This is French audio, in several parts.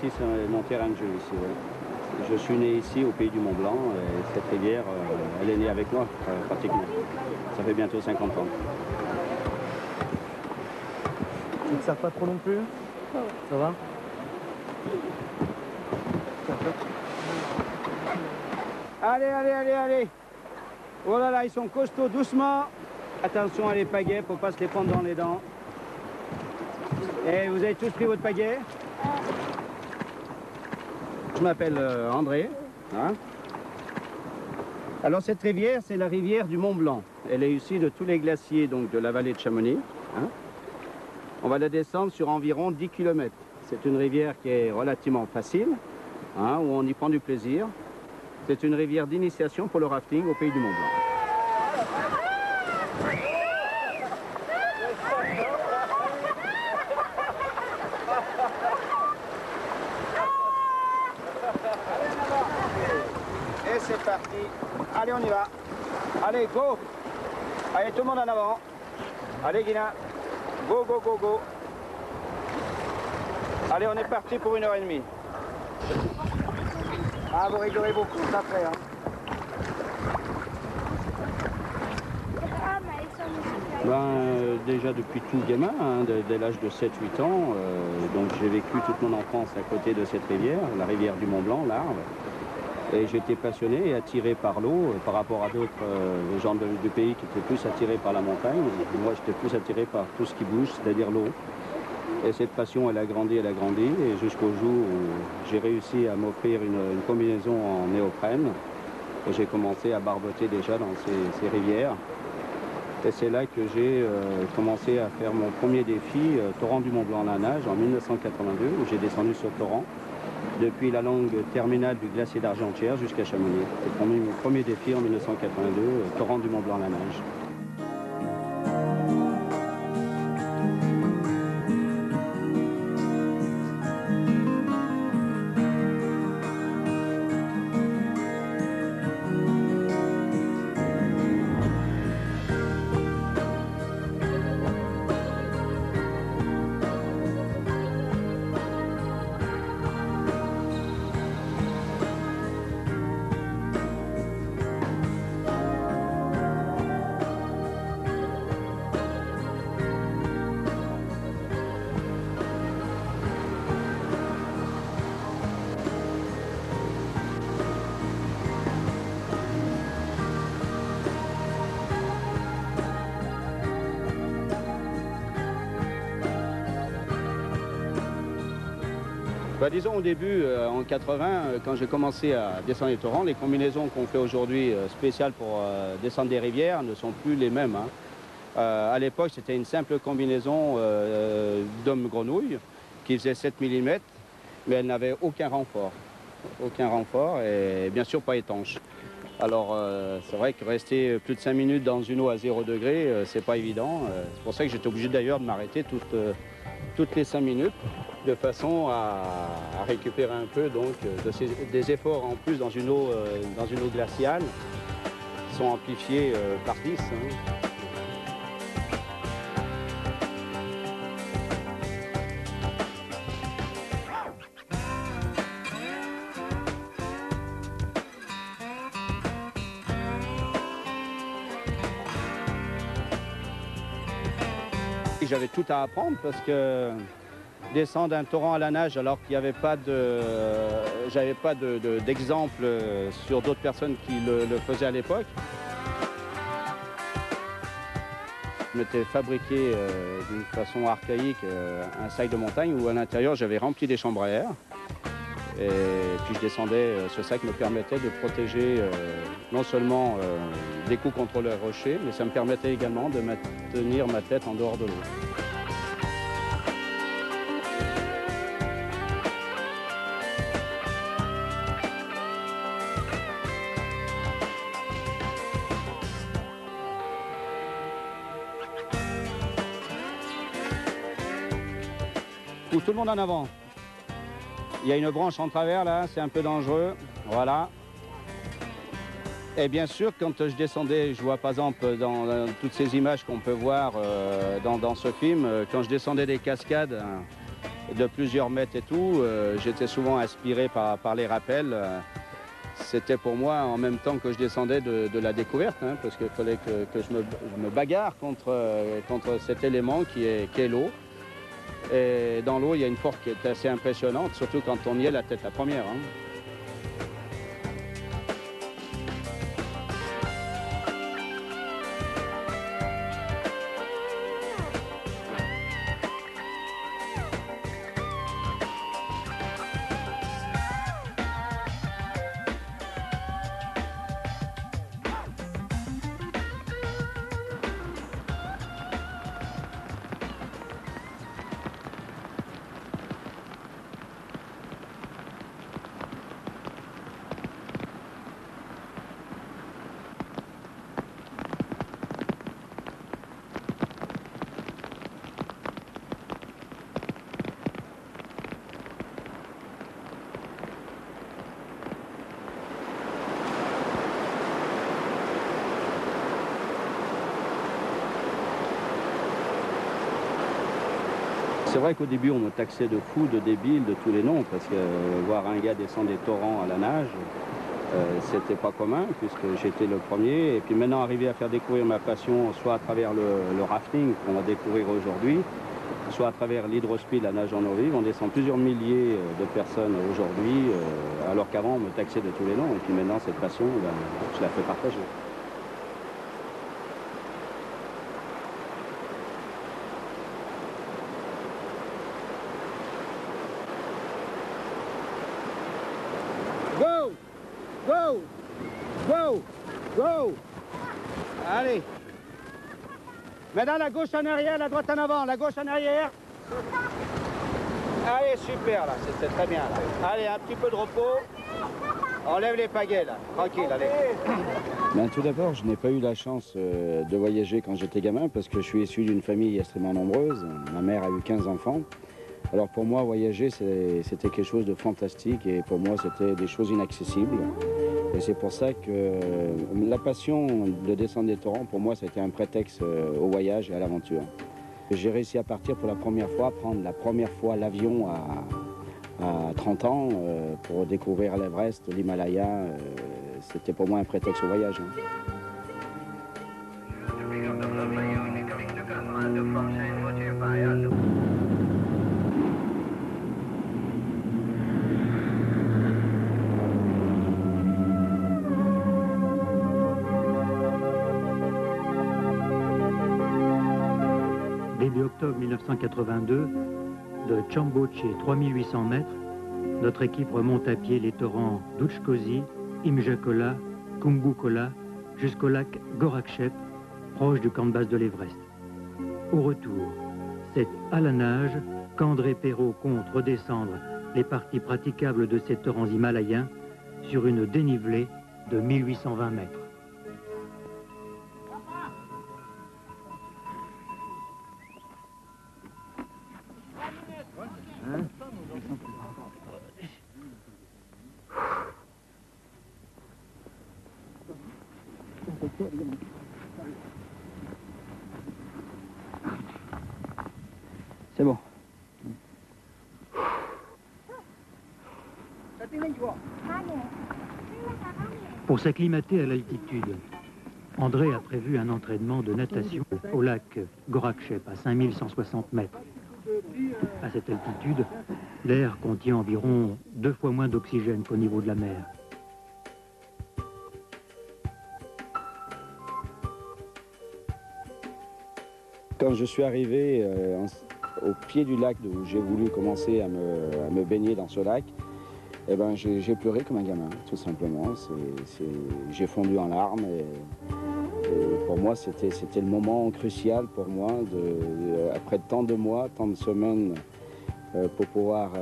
ici, c'est mon terrain de jeu ici. Ouais. Je suis né ici au pays du Mont Blanc et cette rivière, elle est née avec moi pratiquement. Ça fait bientôt 50 ans. Ça te sert pas trop non plus? Ça va? Allez, allez, allez, allez. Oh là là, ils sont costauds, doucement. Attention à les pagaies, faut pas se les prendre dans les dents. Et vous avez tous pris votre pagaie? Je m'appelle André. Hein? Alors cette rivière, c'est la rivière du Mont Blanc. Elle est issue de tous les glaciers donc, de la vallée de Chamonix. Hein? On va la descendre sur environ 10 km. C'est une rivière qui est relativement facile, hein, où on y prend du plaisir. C'est une rivière d'initiation pour le rafting au pays du Mont Blanc. Et c'est parti. Allez, on y va. Allez, go. Allez, tout le monde en avant. Allez, Guina. Go, go, go, go. Allez, on est parti pour 1h30. Ah, vous rigolez beaucoup, ça fait, hein. Déjà depuis tout gamin, hein, dès l'âge de 7-8 ans, donc j'ai vécu toute mon enfance à côté de cette rivière, la rivière du Mont Blanc, l'Arve. Et j'étais passionné et attiré par l'eau par rapport à d'autres gens du pays qui étaient plus attirés par la montagne. Et moi, j'étais plus attiré par tout ce qui bouge, c'est-à-dire l'eau. Et cette passion, elle a grandi, et jusqu'au jour où j'ai réussi à m'offrir une combinaison en néoprène. Et j'ai commencé à barboter déjà dans ces rivières. Et c'est là que j'ai commencé à faire mon premier défi, Torrent du Mont Blanc à la nage, en 1982, où j'ai descendu sur Torrent, depuis la longue terminale du glacier d'Argentière jusqu'à Chamonix. C'était mon premier défi en 1982, Torrent du Mont Blanc à la nage. Disons au début, en 80, quand j'ai commencé à descendre les torrents, les combinaisons qu'on fait aujourd'hui spéciales pour descendre des rivières ne sont plus les mêmes. Hein. À l'époque, c'était une simple combinaison d'homme-grenouille qui faisait 7 mm, mais elle n'avait aucun renfort. Aucun renfort et bien sûr pas étanche. Alors c'est vrai que rester plus de 5 minutes dans une eau à 0 degré, c'est pas évident. C'est pour ça que j'étais obligé d'ailleurs de m'arrêter toutes les 5 minutes, de façon à récupérer un peu donc, des efforts en plus dans une eau glaciale, qui sont amplifiés par 10. Hein. J'avais tout à apprendre parce que descendre un torrent à la nage alors qu'il n'y avait pas d'exemple sur d'autres personnes qui le faisaient à l'époque. Je m'étais fabriqué d'une façon archaïque un sac de montagne où à l'intérieur j'avais rempli des chambres à air. Et puis je descendais, ce sac me permettait de protéger non seulement des coups contre les rochers, mais ça me permettait également de maintenir ma tête en dehors de l'eau. Pousse tout le monde en avant. Il y a une branche en travers là, c'est un peu dangereux. Voilà. Et bien sûr, quand je descendais, je vois par exemple dans toutes ces images qu'on peut voir dans ce film, quand je descendais des cascades de plusieurs mètres et tout. J'étais souvent inspiré par les rappels. C'était pour moi en même temps que je descendais de la découverte, hein, parce qu'il fallait que je me bagarre contre cet élément qui est l'eau. Et dans l'eau, il y a une force qui est assez impressionnante, surtout quand on y est la tête la première. Hein. C'est vrai qu'au début, on me taxait de fou, de débile, de tous les noms, parce que voir un gars descendre des torrents à la nage, c'était pas commun, puisque j'étais le premier. Et puis maintenant, arriver à faire découvrir ma passion, soit à travers le rafting qu'on va découvrir aujourd'hui, soit à travers l'hydrospeed, la nage en eau vive. On descend plusieurs milliers de personnes aujourd'hui, alors qu'avant, on me taxait de tous les noms. Et puis maintenant, cette passion, ben, je la fais partager. Go! Go! Go! Go! Allez! Maintenant, la gauche en arrière, la droite en avant. La gauche en arrière. Allez, super, là. C'était très bien, là. Allez, un petit peu de repos. Enlève les pagaies, là. Tranquille, allez. Ben, tout d'abord, je n'ai pas eu la chance de voyager quand j'étais gamin parce que je suis issu d'une famille extrêmement nombreuse. Ma mère a eu 15 enfants. Alors pour moi, voyager, c'était quelque chose de fantastique et pour moi, c'était des choses inaccessibles. Et c'est pour ça que la passion de descendre des torrents, pour moi, c'était un prétexte au voyage et à l'aventure. J'ai réussi à partir pour la première fois, prendre la première fois l'avion à 30 ans pour découvrir l'Everest, l'Himalaya. C'était pour moi un prétexte au voyage. Hein. Début octobre 1982, de Chamboche, 3800 mètres, notre équipe remonte à pied les torrents d'Utchkozy, Imjakola, Kumbukola, jusqu'au lac Gorakchep, proche du camp de base de l'Everest. Au retour, c'est à la nage qu'André Perrault compte redescendre les parties praticables de ces torrents himalayens sur une dénivelée de 1820 mètres. C'est bon. Pour s'acclimater à l'altitude, André a prévu un entraînement de natation au lac Gorakchep à 5160 mètres. À cette altitude, l'air contient environ 2 fois moins d'oxygène qu'au niveau de la mer. Quand je suis arrivé au pied du lac où j'ai voulu commencer à me baigner dans ce lac, eh ben, j'ai pleuré comme un gamin, tout simplement. J'ai fondu en larmes et pour moi, c'était le moment crucial pour moi, après tant de mois, tant de semaines, pour pouvoir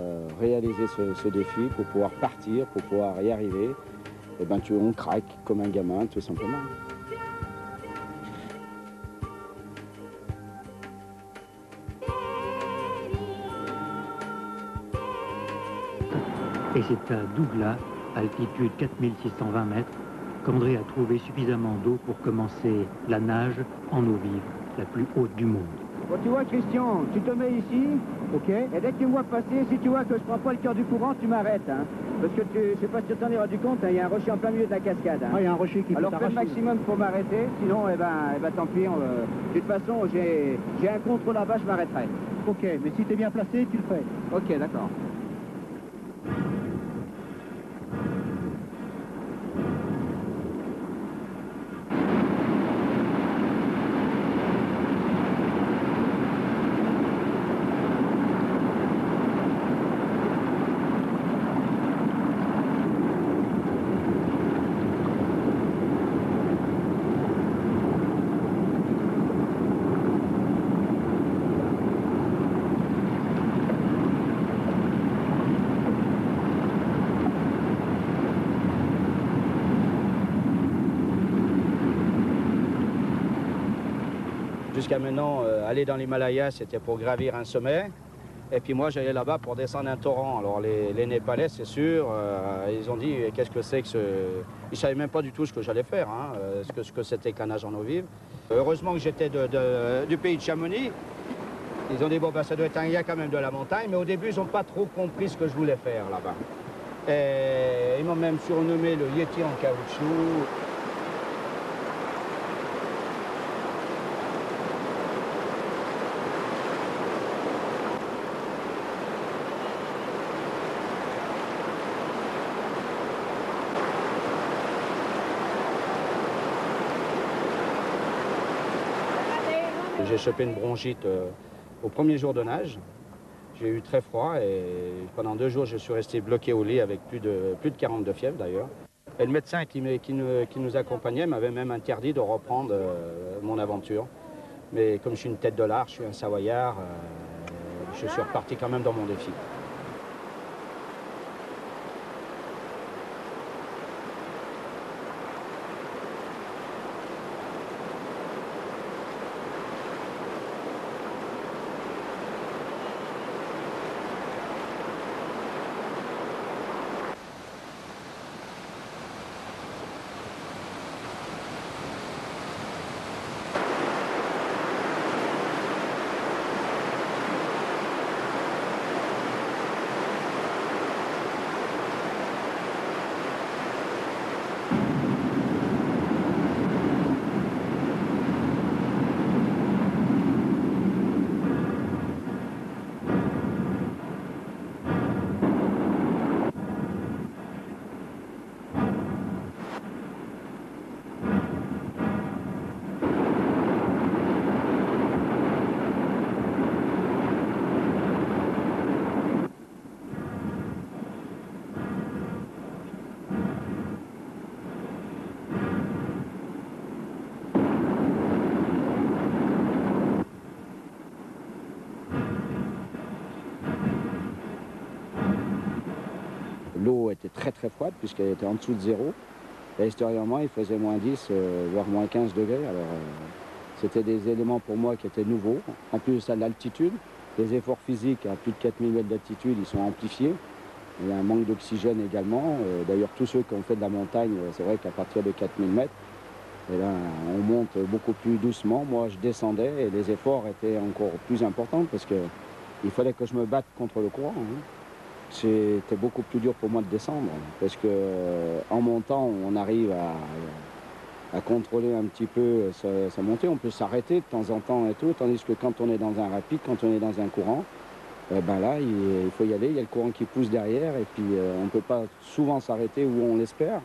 réaliser ce défi, pour pouvoir partir, pour pouvoir y arriver. Eh ben, on craque comme un gamin, tout simplement. Et c'est à Douglas, altitude 4620 mètres, qu'André a trouvé suffisamment d'eau pour commencer la nage en eau vive, la plus haute du monde. Bon, tu vois, Christian, tu te mets ici, Ok. et dès que tu me vois passer, si tu vois que je prends pas le cœur du courant, tu m'arrêtes, hein. Parce que je sais pas si tu t'en es rendu compte, hein, il y a un rocher en plein milieu de la cascade. Hein. Ah, il y a un rocher qui peut Alors fais le t'arracher. maximum pour m'arrêter, sinon, eh ben, tant pis. De toute façon, j'ai un contrôle là-bas, je m'arrêterai. Ok, mais si t'es bien placé, tu le fais. Ok, d'accord. Jusqu'à maintenant, aller dans l'Himalaya, c'était pour gravir un sommet. Et puis moi, j'allais là-bas pour descendre un torrent. Alors les Népalais, c'est sûr, ils ont dit qu'est-ce que c'est que ce... Ils ne savaient même pas du tout ce que j'allais faire, hein, ce que c'était qu'un nage en eau vive. Heureusement que j'étais du pays de Chamonix. Ils ont dit, bon, ben, ça doit être un gars quand même de la montagne. Mais au début, ils n'ont pas trop compris ce que je voulais faire là-bas. Et ils m'ont même surnommé le Yéti en caoutchouc. J'ai chopé une bronchite au premier jour de nage. J'ai eu très froid et pendant 2 jours, je suis resté bloqué au lit avec plus de 40 de fièvre d'ailleurs. Et le médecin qui nous accompagnait m'avait même interdit de reprendre mon aventure. Mais comme je suis une tête de l'art, je suis un savoyard, je suis reparti quand même dans mon défi. L'eau était très très froide puisqu'elle était en dessous de zéro. Et extérieurement, il faisait moins 10, voire moins 15 degrés. Alors c'était des éléments pour moi qui étaient nouveaux. En plus à l'altitude, les efforts physiques à plus de 4000 mètres d'altitude, ils sont amplifiés. Il y a un manque d'oxygène également. D'ailleurs, tous ceux qui ont fait de la montagne, c'est vrai qu'à partir de 4000 mètres, et là, on monte beaucoup plus doucement. Moi, je descendais et les efforts étaient encore plus importants parce qu'il fallait que je me batte contre le courant. Hein. C'était beaucoup plus dur pour moi de descendre parce qu'en montant, on arrive à contrôler un petit peu sa montée. On peut s'arrêter de temps en temps et tout, tandis que quand on est dans un rapide, quand on est dans un courant, ben là, il faut y aller. Il y a le courant qui pousse derrière et puis on ne peut pas souvent s'arrêter où on l'espère.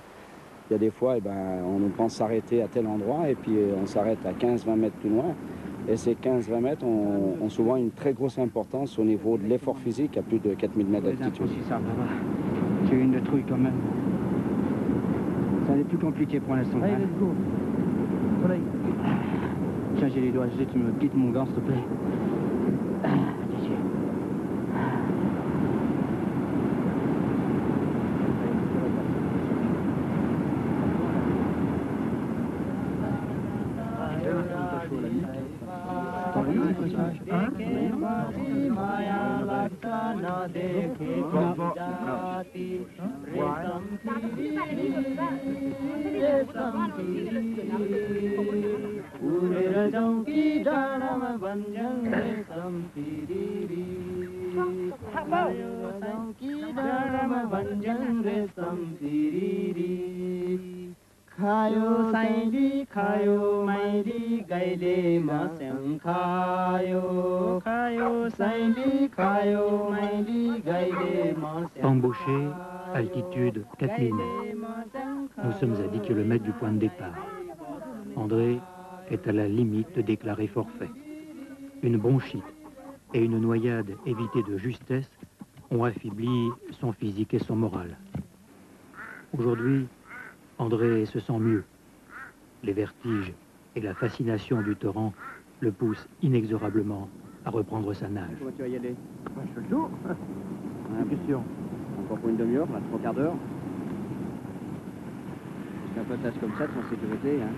Il y a des fois, on pense s'arrêter à tel endroit et puis on s'arrête à 15-20 mètres plus loin. Et ces 15-20 mètres ont souvent une très grosse importance au niveau de l'effort physique à plus de 4000 mètres d'altitude. J'ai eu une trouille quand même. Ça n'est plus compliqué pour l'instant. Allez, let's go. Soleil. Tiens, j'ai les doigts gelés, tu me quittes mon gant, s'il te plaît. Khayo saili khayo maili gaile masang khayo khayo saili khayo maili gaile masang. Embauché, altitude 4000 mètres. Nous sommes à 10 km du point de départ. André est à la limite de déclarer forfait. Une bronchite et une noyade évitée de justesse ont affaibli son physique et son moral. Aujourd'hui, André se sent mieux. Les vertiges et la fascination du torrent le poussent inexorablement à reprendre sa nage. Comment tu vas y aller? Je fais le tour. Question. Encore pour une demi-heure, là, 3 quarts d'heure. Un potage comme ça, sans sécurité. Hein.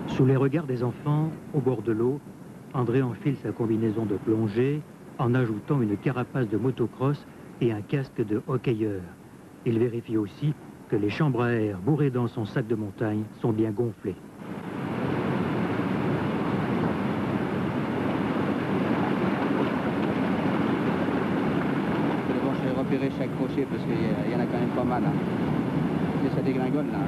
Sous les regards des enfants, au bord de l'eau, André enfile sa combinaison de plongée en ajoutant une carapace de motocross et un casque de hockeyeur. Il vérifie aussi que les chambres à air bourrées dans son sac de montagne sont bien gonflées. D'abord, je vais repérer chaque crochet parce qu'il y en a quand même pas mal. Hein. Et ça dégringole là.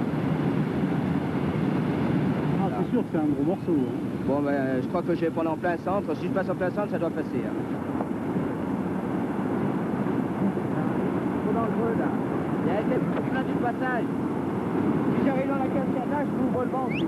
Ah, c'est sûr que c'est un gros morceau. Hein. Bon, ben, je crois que je vais prendre en plein centre. Si je passe en plein centre, ça doit passer. Hein. Dans le creux, là. Il y a quelques plein du passage. Si j'arrive dans la cascade là, je m'ouvre le ventre.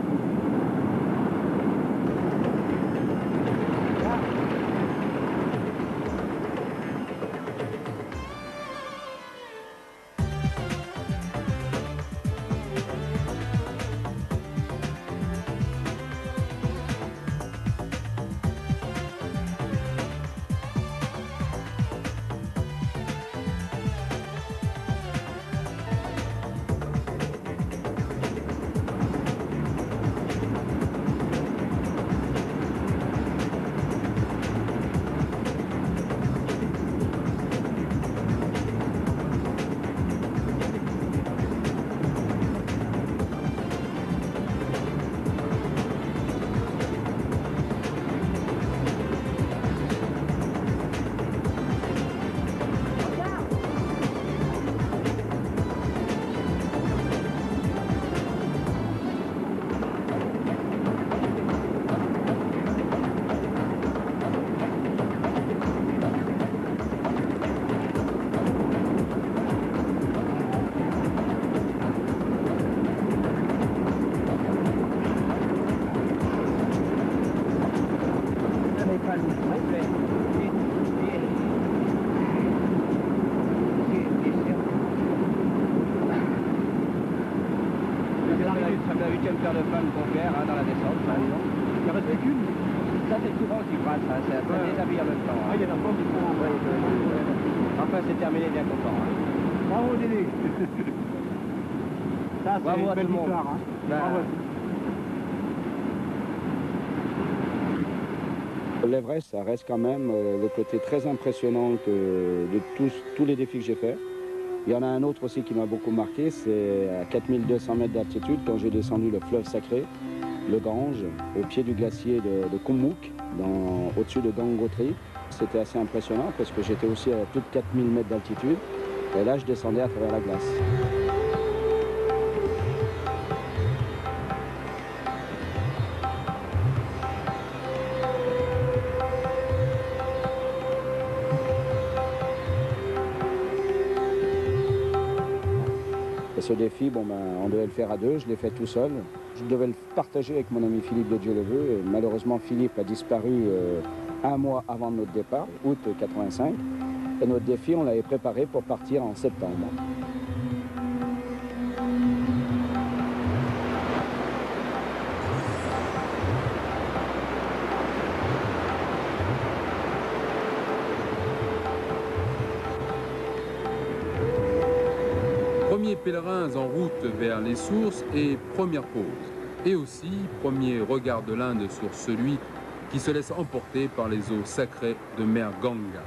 Paire de flammes pompières hein, dans la descente, par exemple. Il en reste qu'une. Ça, c'est souvent qui brasse, hein, ça déshabille en même temps. Hein. Ah, il y en a pas qui font. Enfin, c'est terminé, bien content. Hein. Bravo, Dédé. Ça, c'est une belle victoire. Hein. Ben, bravo. L'Everest, ça reste quand même le côté très impressionnant de tous les défis que j'ai faits. Il y en a un autre aussi qui m'a beaucoup marqué, c'est à 4200 mètres d'altitude, quand j'ai descendu le fleuve sacré, le Gange, au pied du glacier de Kumuk, au-dessus de Gangotri. C'était assez impressionnant parce que j'étais aussi à plus de 4000 mètres d'altitude, et là je descendais à travers la glace. Ce défi, bon, ben, on devait le faire à deux, je l'ai fait tout seul. Je devais le partager avec mon ami Philippe de Dieu le veut. Et malheureusement, Philippe a disparu un mois avant notre départ, août 85. Et notre défi, on l'avait préparé pour partir en septembre. Premiers pèlerins en route vers les sources et première pause. Et aussi, premier regard de l'Inde sur celui qui se laisse emporter par les eaux sacrées de mer Ganga.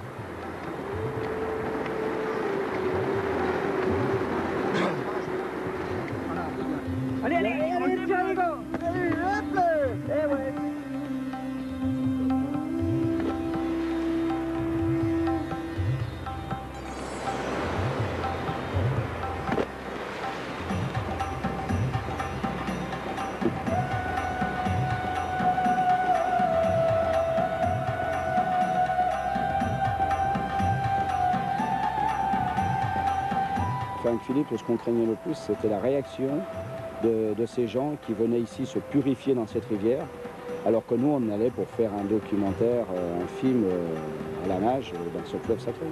Saint-Philippe, ce qu'on craignait le plus, c'était la réaction de ces gens qui venaient ici se purifier dans cette rivière, alors que nous, on allait pour faire un documentaire, un film à la nage dans ce fleuve sacré.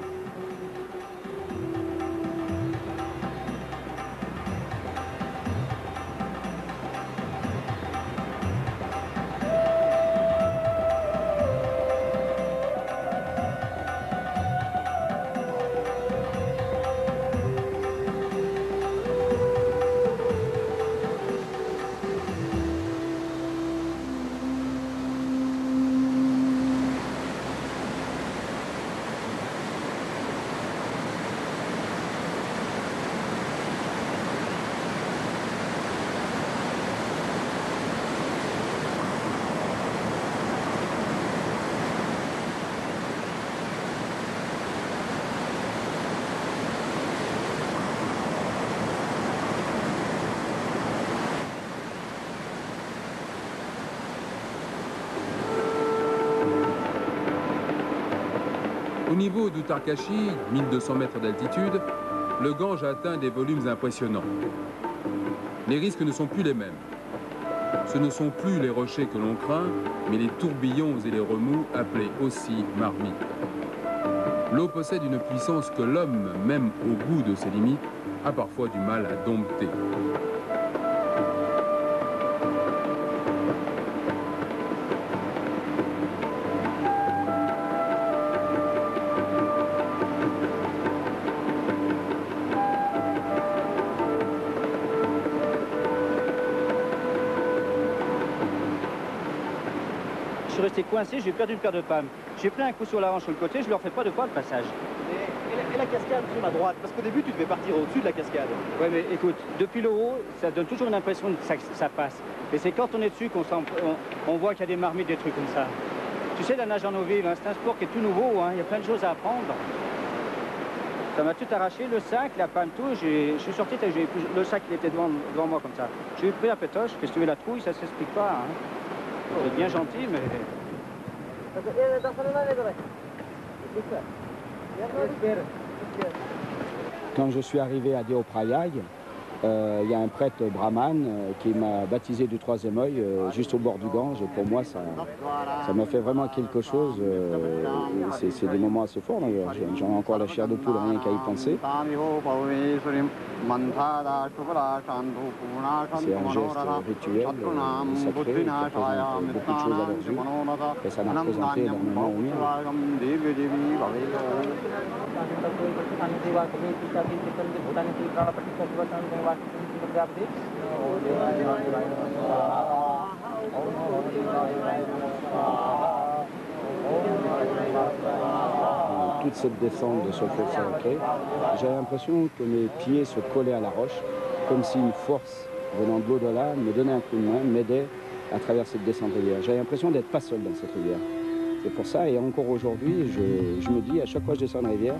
Au niveau d'Uttarkashi, 1200 mètres d'altitude, le Gange a atteint des volumes impressionnants. Les risques ne sont plus les mêmes. Ce ne sont plus les rochers que l'on craint, mais les tourbillons et les remous appelés aussi marmites. L'eau possède une puissance que l'homme, même au bout de ses limites, a parfois du mal à dompter. Je suis resté coincé, j'ai perdu une paire de palmes. J'ai pris un coup sur la hanche sur le côté, je leur fais pas de fois le passage. Et la cascade sur la droite? Parce qu'au début, tu devais partir au-dessus de la cascade. Oui, mais écoute, depuis le haut, ça donne toujours une impression que ça passe. Et c'est quand on est dessus qu'on voit qu'il y a des marmites, des trucs comme ça. Tu sais, la nage en eau vive, hein, c'est un sport qui est tout nouveau, hein, il y a plein de choses à apprendre. Ça m'a tout arraché, le sac, la palme, tout. Je suis sorti, le sac il était devant moi comme ça. J'ai pris la pétoche, qu'est-ce que tu veux, la trouille, ça s'explique pas. Hein. C'est bien gentil, mais... Quand je suis arrivé à Deoprayag, il y a un prêtre brahman qui m'a baptisé du troisième œil juste au bord du Gange. Et pour moi, ça m'a fait vraiment quelque chose. C'est des moments assez forts d'ailleurs. J'en ai encore la chair de poule rien qu'à y penser. C'est un geste rituel, sacré, qui représente beaucoup de choses à leurs yeux. Et ça m'a représenté énormément au mien. Toute cette descente de ce fleuve sacré, j'avais l'impression que mes pieds se collaient à la roche, comme si une force venant de l'au-delà me donnait un coup de main, m'aidait à travers cette descente rivière. J'avais l'impression d'être pas seul dans cette rivière. C'est pour ça, et encore aujourd'hui, je me dis, à chaque fois que je descends une rivière,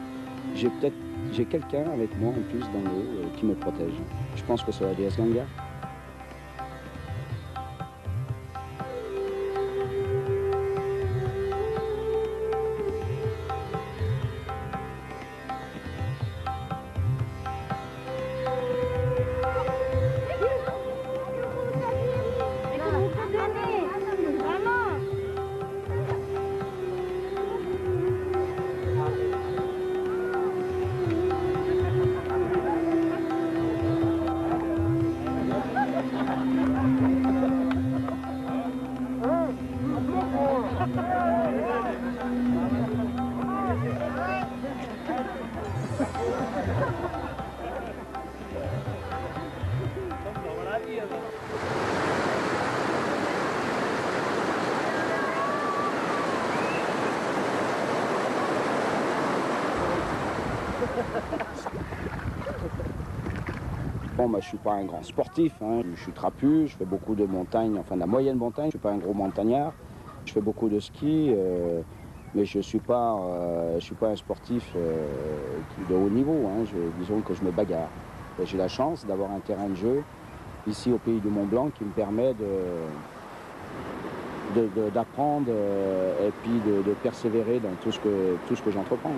j'ai quelqu'un avec moi en plus dans l'eau qui me protège. Je pense que c'est la déesse Ganga. Bon, je ne suis pas un grand sportif, hein. Je suis trapu, je fais beaucoup de montagnes, enfin de la moyenne montagne, je ne suis pas un gros montagnard. Je fais beaucoup de ski, mais je ne suis pas un sportif de haut niveau, hein. Disons que je me bagarre. J'ai la chance d'avoir un terrain de jeu ici au pays du Mont-Blanc qui me permet d'apprendre et puis de persévérer dans tout ce que j'entreprends.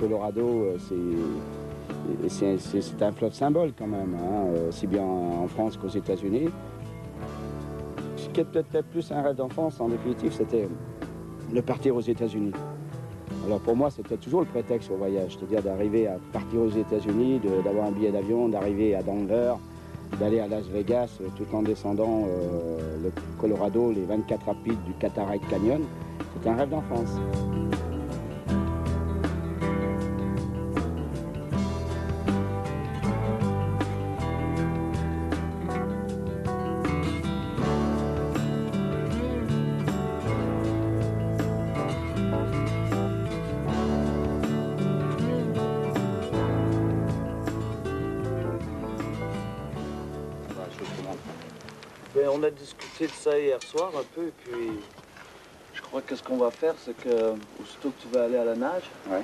Colorado, c'est un fleuve symbole quand même, hein, aussi bien en France qu'aux États-Unis. Ce qui est peut-être plus un rêve d'enfance, en définitive, c'était de partir aux États-Unis. Alors pour moi, c'était toujours le prétexte au voyage, c'est-à-dire d'arriver à partir aux États-Unis, d'avoir un billet d'avion, d'arriver à Denver, d'aller à Las Vegas, tout en descendant le Colorado, les 24 rapides du Cataract Canyon. C'était un rêve d'enfance. On a discuté de ça hier soir un peu, et puis je crois que ce qu'on va faire, c'est que aussitôt que tu vas aller à la nage, Ouais.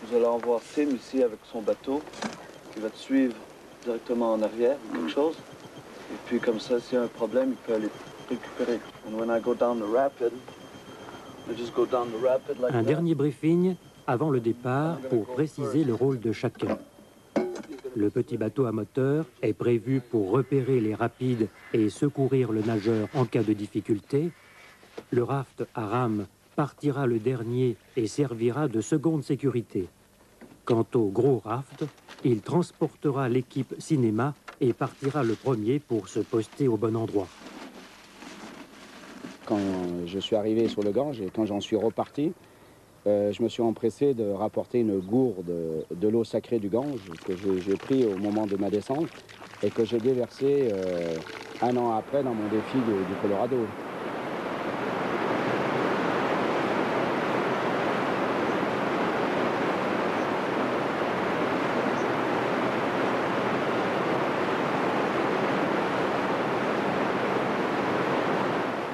vous allez en voir Tim ici avec son bateau, qui va te suivre directement en arrière, quelque chose. Et puis comme ça, s'il y a un problème, il peut aller récupérer. And when I go down the rapid, I just go down the rapid like Un that. dernier briefing avant le départ pour préciser le rôle de chacun. Le petit bateau à moteur est prévu pour repérer les rapides et secourir le nageur en cas de difficulté. Le raft à rame partira le dernier et servira de seconde sécurité. Quant au gros raft, il transportera l'équipe cinéma et partira le premier pour se poster au bon endroit. Quand je suis arrivé sur le Gange et quand j'en suis reparti, je me suis empressé de rapporter une gourde de l'eau sacrée du Gange que j'ai pris au moment de ma descente et que j'ai déversé un an après dans mon défi du Colorado.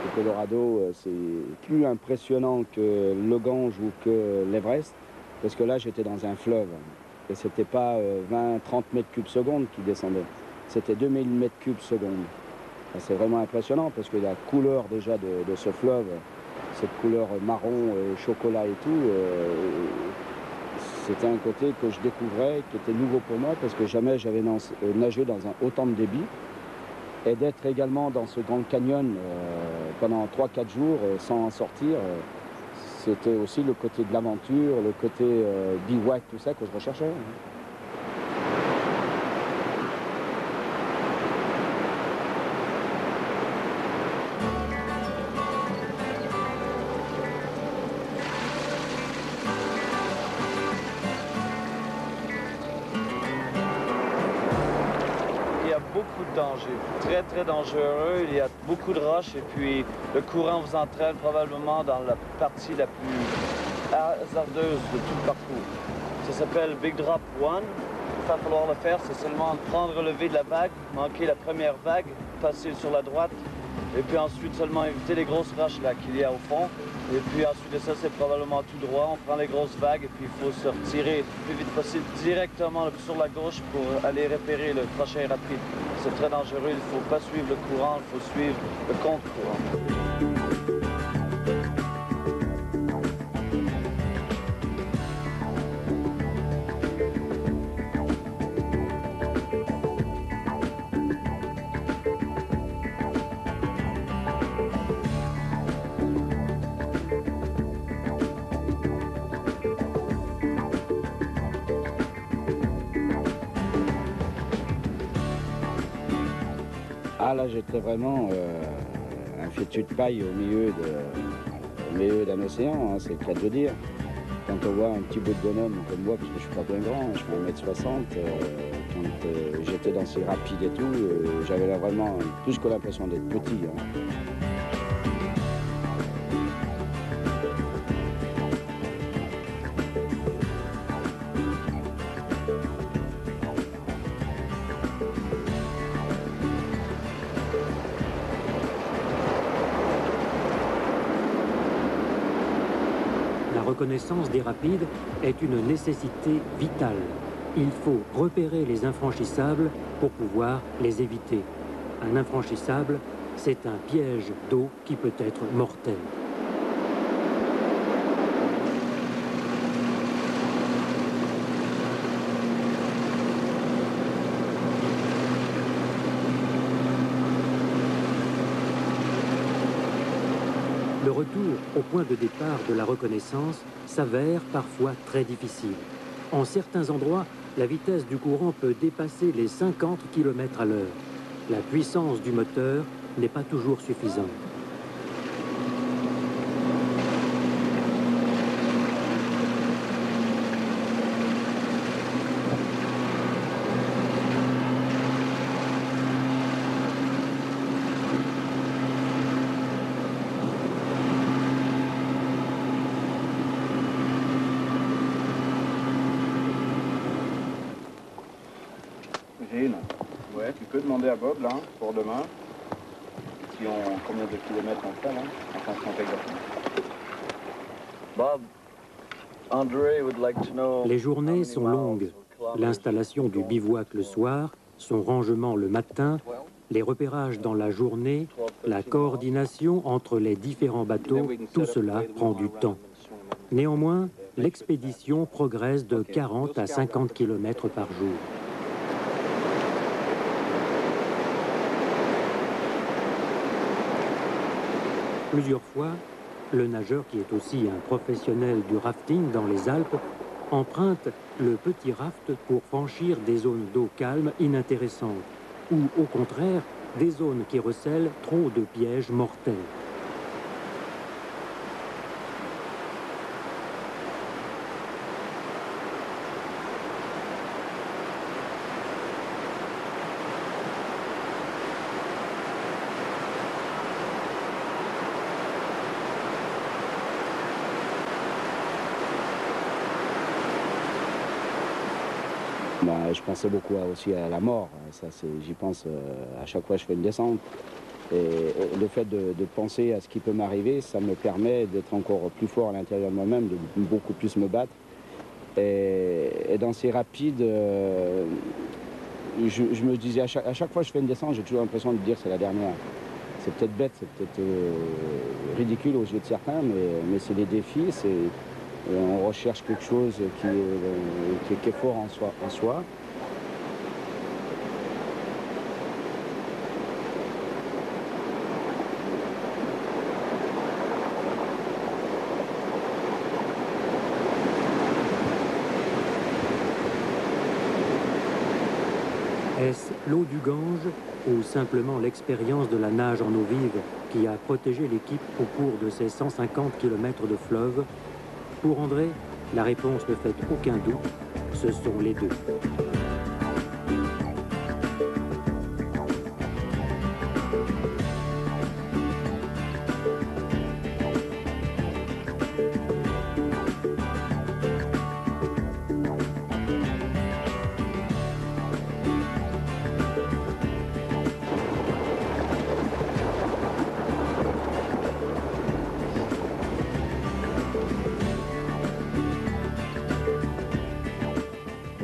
Le Colorado, c'est plus impressionnant que le Gange ou que l'Everest, parce que là, j'étais dans un fleuve. Et c'était pas 20-30 mètres cubes seconde qui descendait, c'était 2000 mètres cubes seconde. C'est vraiment impressionnant, parce que la couleur déjà de ce fleuve, cette couleur marron, chocolat et tout, c'était un côté que je découvrais, qui était nouveau pour moi, parce que jamais j'avais nagé dans autant de débit. Et d'être également dans ce Grand Canyon pendant 3-4 jours sans en sortir, c'était aussi le côté de l'aventure, le côté bivouac, tout ça que je recherchais. Beaucoup de dangers, très très dangereux, il y a beaucoup de roches et puis le courant vous entraîne probablement dans la partie la plus hasardeuse de tout le parcours. Ça s'appelle Big Drop 1, il va falloir le faire, c'est seulement prendre le lever de la vague, manquer la première vague, passer sur la droite et puis ensuite seulement éviter les grosses roches là qu'il y a au fond. Et puis ensuite de ça, c'est probablement tout droit. On prend les grosses vagues et puis il faut se retirer le plus vite possible directement sur la gauche pour aller repérer le prochain rapide. C'est très dangereux, il ne faut pas suivre le courant, il faut suivre le contre-courant. Ah là, j'étais vraiment un fétu de paille au milieu d'un océan, hein, c'est le cas de le dire. Quand on voit un petit bout de bonhomme comme moi, parce que je suis pas bien grand, je fais 1m60, quand j'étais dans ces rapides et tout, j'avais là vraiment plus que l'impression d'être petit. Hein. La reconnaissance des rapides est une nécessité vitale. Il faut repérer les infranchissables pour pouvoir les éviter. Un infranchissable, c'est un piège d'eau qui peut être mortel. retour au point de départ de la reconnaissance s'avère parfois très difficile. En certains endroits, la vitesse du courant peut dépasser les 50 km à l'heure. La puissance du moteur n'est pas toujours suffisante. Ouais, tu peux demander à Bob, là, pour demain, si on, combien de kilomètres on fait, là, en fonction exactement. Bob, André would like to know Les journées sont longues. L'installation du bivouac le soir, son rangement le matin, les repérages dans la journée, la coordination entre les différents bateaux, tout cela prend du temps. Néanmoins, l'expédition progresse de 40 à 50 km par jour. Plusieurs fois, le nageur, qui est aussi un professionnel du rafting dans les Alpes, emprunte le petit raft pour franchir des zones d'eau calme inintéressantes, ou au contraire, des zones qui recèlent trop de pièges mortels. Je pensais beaucoup aussi à la mort. J'y pense à chaque fois que je fais une descente. Et le fait de penser à ce qui peut m'arriver, ça me permet d'être encore plus fort à l'intérieur de moi-même, de beaucoup plus me battre. Et dans ces rapides, je me disais, à chaque fois que je fais une descente, j'ai toujours l'impression de dire que c'est la dernière. C'est peut-être bête, c'est peut-être ridicule aux yeux de certains, mais c'est des défis. On recherche quelque chose qui est fort en soi. Est-ce l'eau du Gange ou simplement l'expérience de la nage en eau vive qui a protégé l'équipe au cours de ces 150 km de fleuve? Pour André, la réponse ne fait aucun doute, ce sont les deux.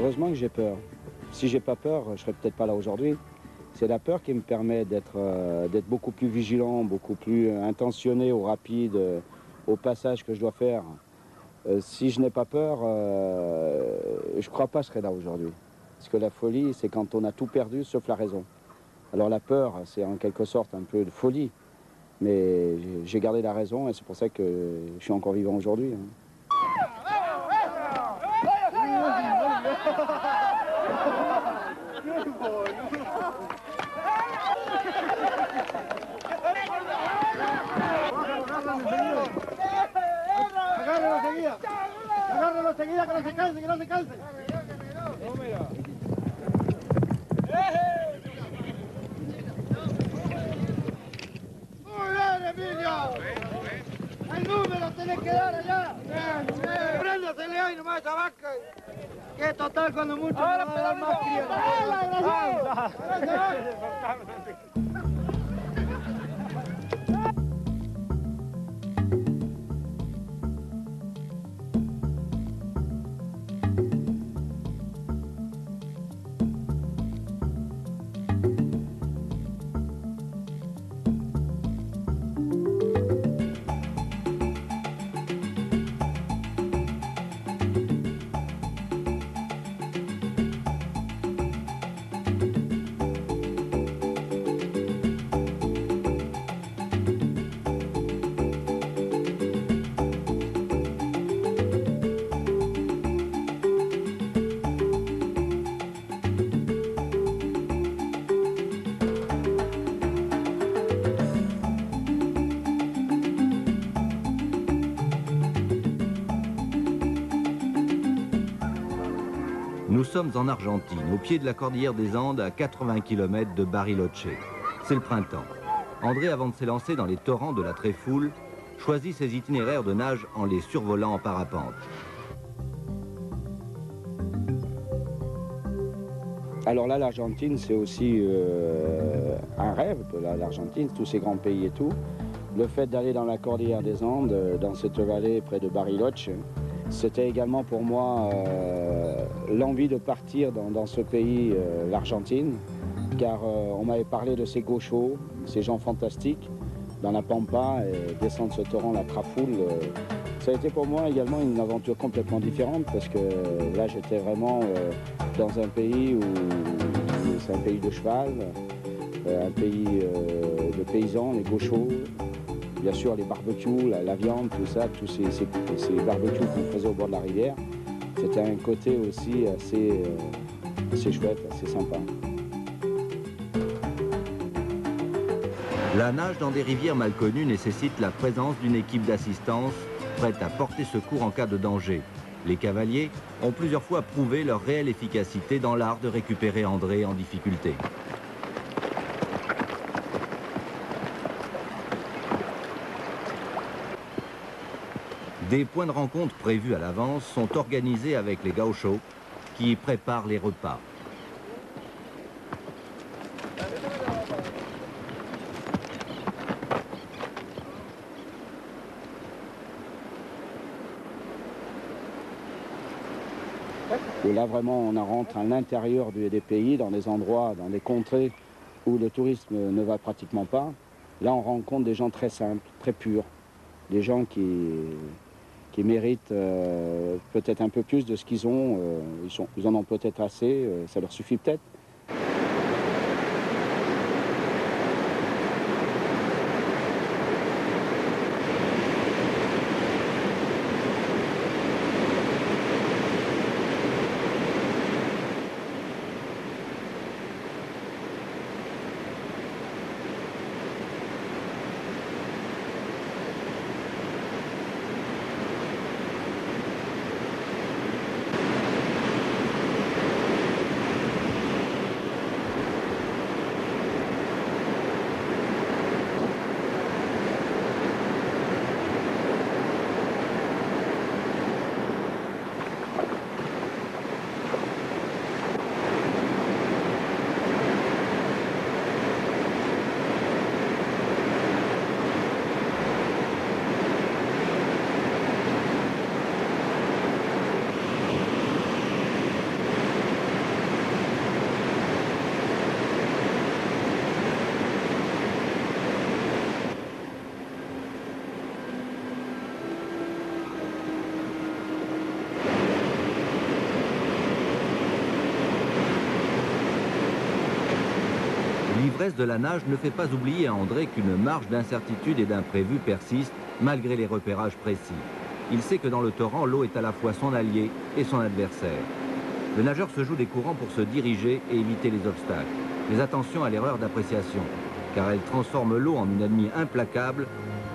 Heureusement que j'ai peur. Si j'ai pas peur, je serais peut-être pas là aujourd'hui. C'est la peur qui me permet d'être beaucoup plus vigilant, beaucoup plus intentionné au rapide, au passage que je dois faire. Si je n'ai pas peur, je crois pas que je serais là aujourd'hui. Parce que la folie, c'est quand on a tout perdu sauf la raison. Alors la peur, c'est en quelque sorte un peu de folie. Mais j'ai gardé la raison et c'est pour ça que je suis encore vivant aujourd'hui. Agárralo enseguida, que no se canse, que no se canse. Muy bien, Emilio. El número tenés que dar allá. Préndasele ahí nomás esa vaca. Que total cuando mucho no va a dar más cría. Nous sommes en Argentine, au pied de la cordillère des Andes, à 80 km de Bariloche. C'est le printemps. André, avant de s'élancer dans les torrents de la Tréfoule, choisit ses itinéraires de nage en les survolant en parapente. Alors là, l'Argentine, c'est aussi un rêve de l'Argentine, tous ces grands pays et tout. Le fait d'aller dans la cordillère des Andes, dans cette vallée près de Bariloche, c'était également pour moi l'envie de partir dans ce pays, l'Argentine, car on m'avait parlé de ces gauchos, ces gens fantastiques, dans la Pampa, et descendre ce torrent, la Tréfoule. Ça a été pour moi également une aventure complètement différente, parce que là j'étais vraiment dans un pays où c'est un pays de cheval, un pays de paysans, les gauchos. Bien sûr, les barbecues, la viande, tout ça, tous ces barbecues qu'on faisait au bord de la rivière, c'était un côté aussi assez chouette, assez sympa. La nage dans des rivières mal connues nécessite la présence d'une équipe d'assistance prête à porter secours en cas de danger. Les cavaliers ont plusieurs fois prouvé leur réelle efficacité dans l'art de récupérer André en difficulté. Des points de rencontre prévus à l'avance sont organisés avec les gauchos qui préparent les repas. Et là, vraiment, on rentre à l'intérieur des pays, dans des endroits, dans des contrées où le tourisme ne va pratiquement pas. Là, on rencontre des gens très simples, très purs, des gens qui méritent peut-être un peu plus de ce qu'ils ont. Ils en ont peut-être assez, ça leur suffit peut-être. L'ivresse de la nage ne fait pas oublier à André qu'une marge d'incertitude et d'imprévu persiste malgré les repérages précis. Il sait que dans le torrent, l'eau est à la fois son allié et son adversaire. Le nageur se joue des courants pour se diriger et éviter les obstacles. Mais attention à l'erreur d'appréciation, car elle transforme l'eau en une ennemie implacable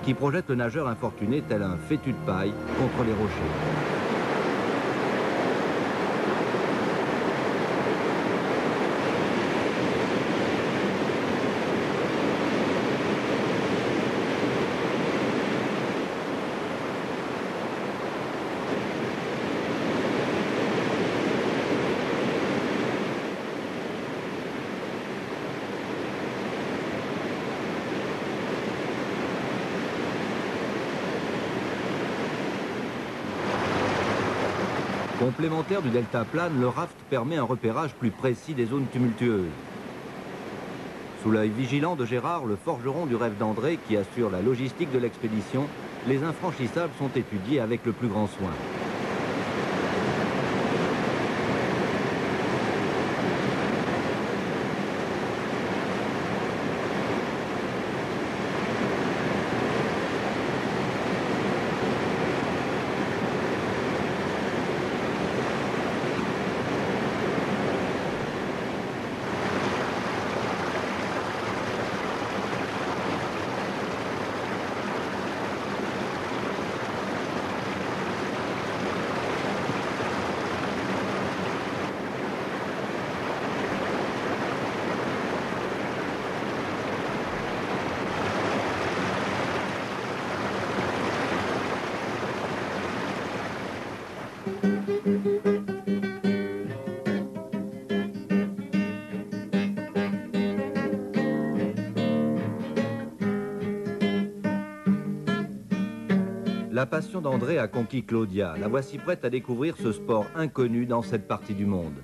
qui projette le nageur infortuné tel un fétu de paille contre les rochers. Complémentaire du delta plane, le raft permet un repérage plus précis des zones tumultueuses. Sous l'œil vigilant de Gérard, le forgeron du rêve d'André, qui assure la logistique de l'expédition, les infranchissables sont étudiés avec le plus grand soin. La passion d'André a conquis Claudia. La voici prête à découvrir ce sport inconnu dans cette partie du monde.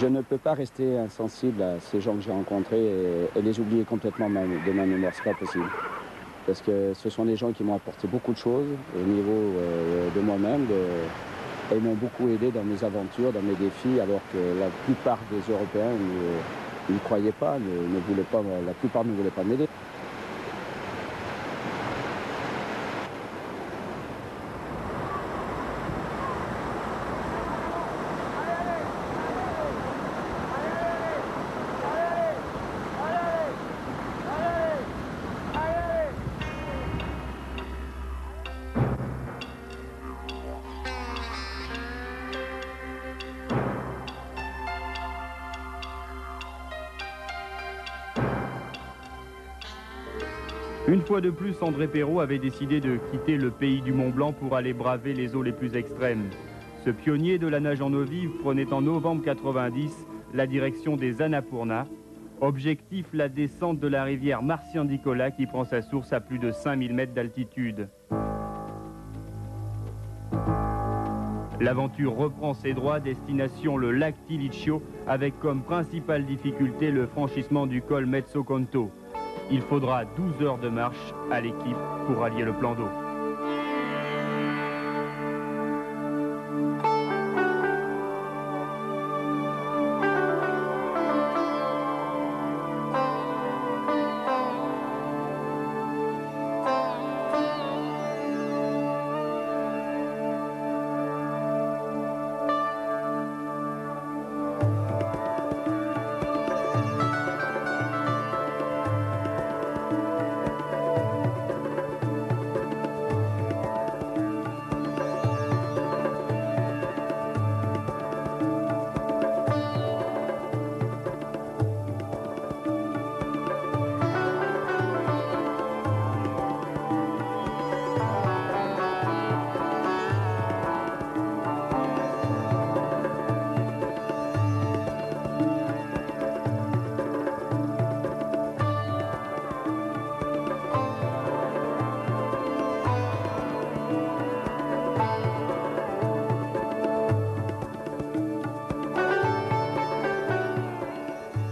Je ne peux pas rester insensible à ces gens que j'ai rencontrés et les oublier complètement de ma mémoire, c'est pas possible. Parce que ce sont des gens qui m'ont apporté beaucoup de choses au niveau de moi-même. Ils m'ont beaucoup aidé dans mes aventures, dans mes défis, alors que la plupart des Européens n'y croyaient pas, ne voulaient pas, la plupart ne voulaient pas m'aider. Une fois de plus, André Perrault avait décidé de quitter le pays du Mont Blanc pour aller braver les eaux les plus extrêmes. Ce pionnier de la nage en eau vive prenait en novembre 90 la direction des Annapurna. Objectif, la descente de la rivière Marciandiccola qui prend sa source à plus de 5000 mètres d'altitude. L'aventure reprend ses droits, destination le lac Tiliccio, avec comme principale difficulté le franchissement du col Mezzoconto. Il faudra 12 heures de marche à l'équipe pour rallier le plan d'eau.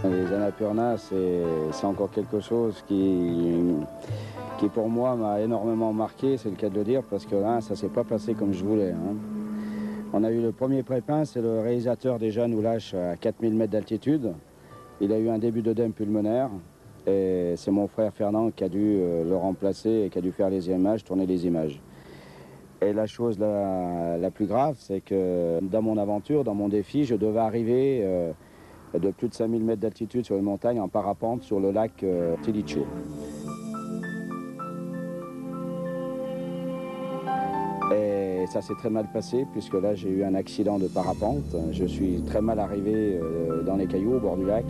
Les Annapurna, c'est encore quelque chose qui pour moi m'a énormément marqué, c'est le cas de le dire, parce que là, ça ne s'est pas passé comme je voulais. On a eu le premier prépin, c'est le réalisateur déjà nous lâche à 4000 mètres d'altitude. Il a eu un début d'œdème pulmonaire et c'est mon frère Fernand qui a dû le remplacer et qui a dû faire les images, tourner les images. Et la chose la plus grave, c'est que dans mon aventure, dans mon défi, je devais arriver de plus de 5000 mètres d'altitude sur une montagne en parapente sur le lac Tiliccio. Et ça s'est très mal passé puisque là j'ai eu un accident de parapente. Je suis très mal arrivé dans les cailloux au bord du lac.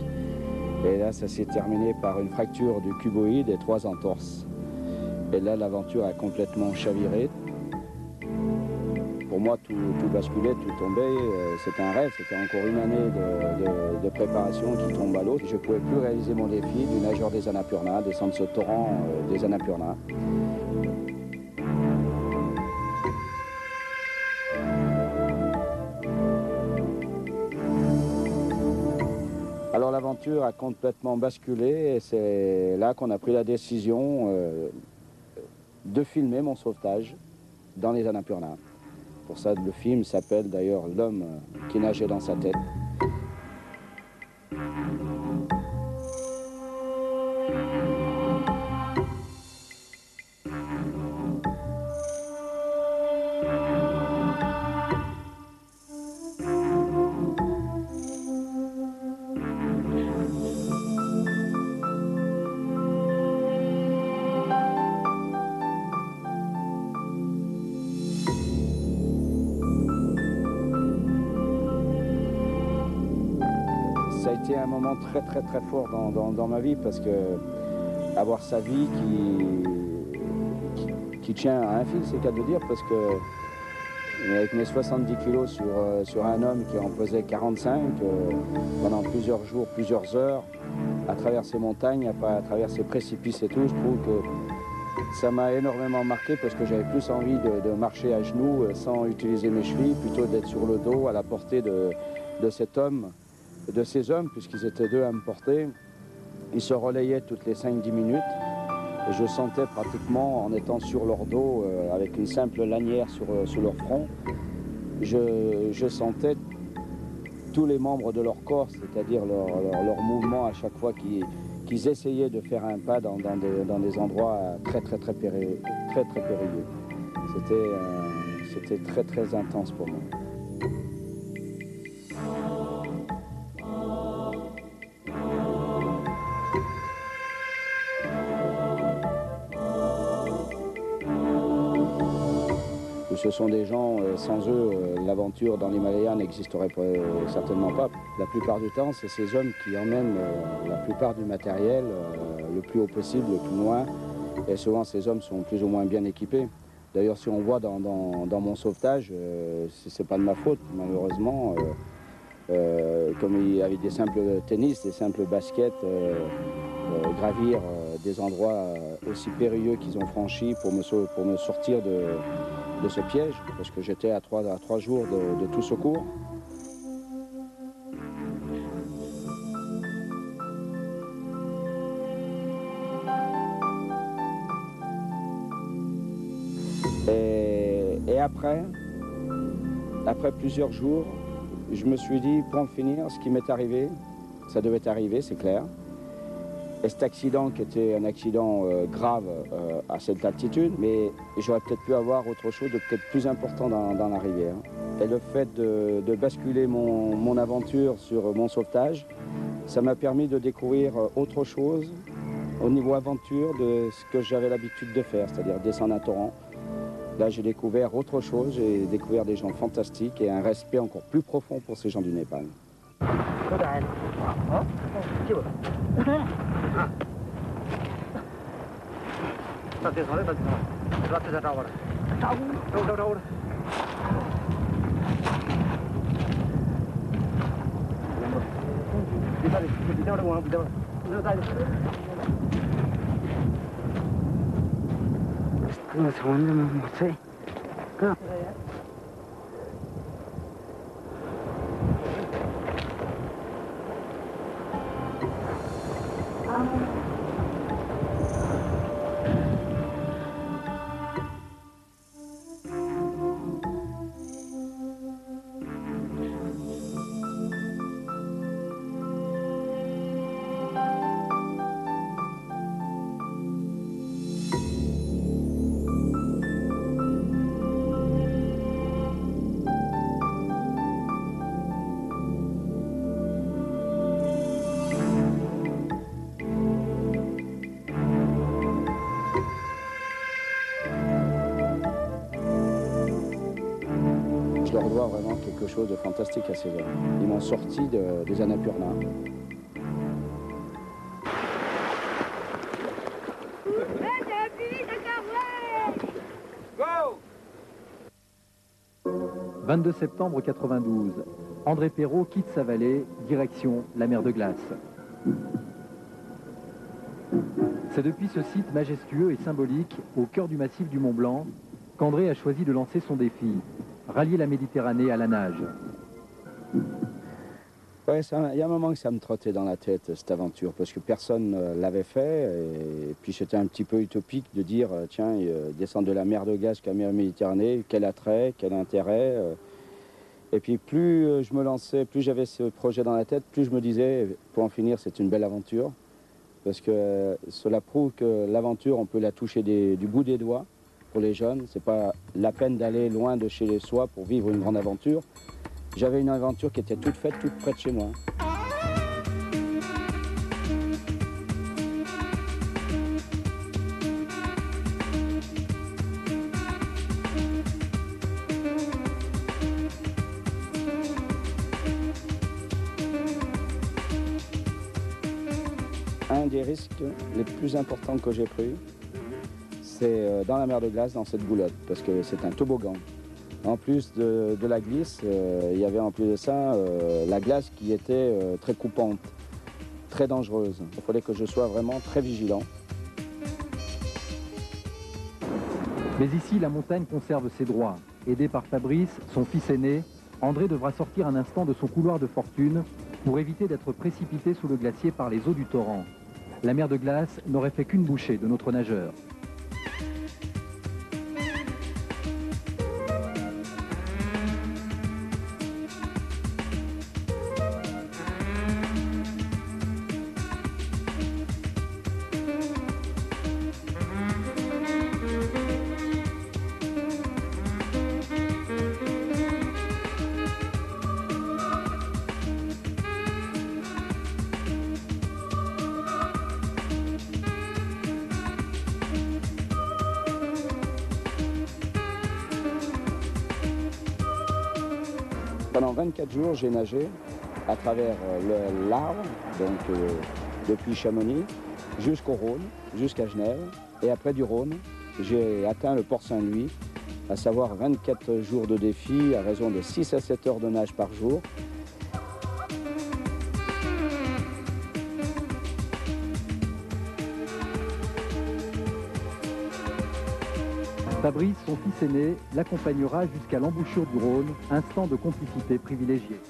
Et là ça s'est terminé par une fracture du cuboïde et 3 entorses. Et là l'aventure a complètement chaviré. Pour moi, tout basculait, tout tombait. C'était un rêve, c'était encore une année de préparation qui tombe à l'eau. Je ne pouvais plus réaliser mon défi du nageur des Annapurna, descendre ce torrent des Annapurna. Alors l'aventure a complètement basculé et c'est là qu'on a pris la décision de filmer mon sauvetage dans les Annapurna. Pour ça, le film s'appelle d'ailleurs « L'homme qui nageait dans sa tête ». été un moment très fort dans ma vie parce que avoir sa vie qui tient à un fil, c'est le cas de dire, parce que avec mes 70 kilos sur un homme qui en pesait 45, pendant plusieurs jours, plusieurs heures, à travers ces montagnes, à travers ces précipices et tout, je trouve que ça m'a énormément marqué parce que j'avais plus envie de marcher à genoux sans utiliser mes chevilles, plutôt d'être sur le dos, à la portée de cet homme, de ces hommes, puisqu'ils étaient deux à me porter. Ils se relayaient toutes les 5-10 minutes. Et je sentais pratiquement, en étant sur leur dos, avec une simple lanière sur leur front, je sentais tous les membres de leur corps, c'est-à-dire leur mouvement à chaque fois qu'ils essayaient de faire un pas dans des endroits très périlleux. C'était très intense pour moi. Ce sont des gens, sans eux, l'aventure dans l'Himalaya n'existerait certainement pas. La plupart du temps, c'est ces hommes qui emmènent la plupart du matériel le plus haut possible, le plus loin. Et souvent, ces hommes sont plus ou moins bien équipés. D'ailleurs, si on voit dans mon sauvetage, c'est pas de ma faute, malheureusement. Comme il y avait des simples tennis, des simples baskets, gravir des endroits aussi périlleux qu'ils ont franchis pour me sortir de ce piège, parce que j'étais à 3 jours de tout secours. Et après plusieurs jours, je me suis dit, pour en finir, ce qui m'est arrivé, ça devait arriver, c'est clair. Et cet accident qui était un accident grave à cette altitude, mais j'aurais peut-être pu avoir autre chose de peut-être plus important dans la rivière. Et le fait de basculer mon aventure sur mon sauvetage, ça m'a permis de découvrir autre chose au niveau aventure de ce que j'avais l'habitude de faire, c'est-à-dire descendre un torrent. Là, j'ai découvert autre chose, j'ai découvert des gens fantastiques et un respect encore plus profond pour ces gens du Népal. Je leur dois vraiment quelque chose de fantastique à ces hommes. Ils m'ont sorti des Annapurna. Go! 22 septembre 92. André Perrault quitte sa vallée, direction la mer de glace. C'est depuis ce site majestueux et symbolique, au cœur du massif du Mont Blanc, qu'André a choisi de lancer son défi, rallier la Méditerranée à la nage. Ouais, il y a un moment que ça me trottait dans la tête, cette aventure, parce que personne ne l'avait fait, et puis c'était un petit peu utopique de dire, tiens, descendre de la mer de glace qu'à la mer Méditerranée, quel attrait, quel intérêt. Et puis plus je me lançais, plus j'avais ce projet dans la tête, plus je me disais, pour en finir, c'est une belle aventure, parce que cela prouve que l'aventure, on peut la toucher du bout des doigts. Pour les jeunes, c'est pas la peine d'aller loin de chez soi pour vivre une grande aventure. J'avais une aventure qui était toute faite, toute près de chez moi. Un des risques les plus importants que j'ai pris, c'est dans la mer de glace, dans cette boulotte, parce que c'est un toboggan. En plus de la glisse, il y avait en plus de ça la glace qui était très coupante, très dangereuse. Il fallait que je sois vraiment très vigilant. Mais ici, la montagne conserve ses droits. Aidé par Fabrice, son fils aîné, André devra sortir un instant de son couloir de fortune pour éviter d'être précipité sous le glacier par les eaux du torrent. La mer de glace n'aurait fait qu'une bouchée de notre nageur. Pendant 24 jours, j'ai nagé à travers l'Arve, donc depuis Chamonix, jusqu'au Rhône, jusqu'à Genève. Et après du Rhône, j'ai atteint le port Saint-Louis, à savoir 24 jours de défi à raison de 6 à 7 heures de nage par jour. Fabrice, son fils aîné, l'accompagnera jusqu'à l'embouchure du Rhône, instant de complicité privilégiée.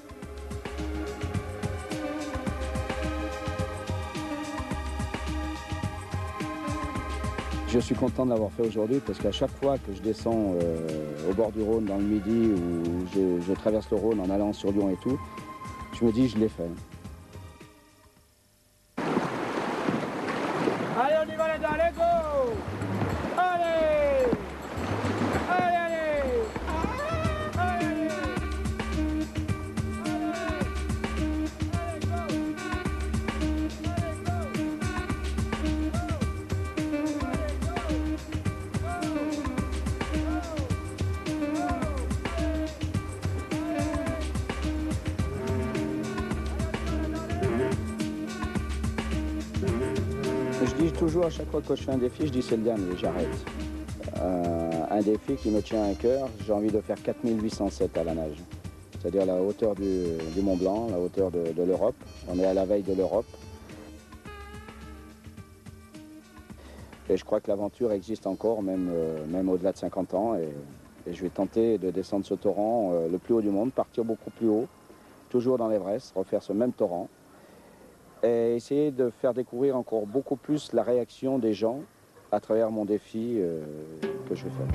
Je suis content de l'avoir fait aujourd'hui parce qu'à chaque fois que je descends au bord du Rhône dans le Midi ou je traverse le Rhône en allant sur Lyon et tout, je me dis je l'ai fait. Allez, on y va les gars, allez go! Allez! Allez, allez! Allez, allez! Allez, go! Je dis toujours à chaque fois que je fais un défi, je dis c'est le dernier, j'arrête. Un défi qui me tient à cœur, j'ai envie de faire 4807 à la nage. C'est-à-dire la hauteur du Mont Blanc, la hauteur de l'Europe. On est à la veille de l'Europe. Et je crois que l'aventure existe encore, même au-delà de 50 ans. Et je vais tenter de descendre ce torrent le plus haut du monde, partir beaucoup plus haut, toujours dans l'Everest, refaire ce même torrent. Et essayer de faire découvrir encore beaucoup plus la réaction des gens à travers mon défi que je vais faire.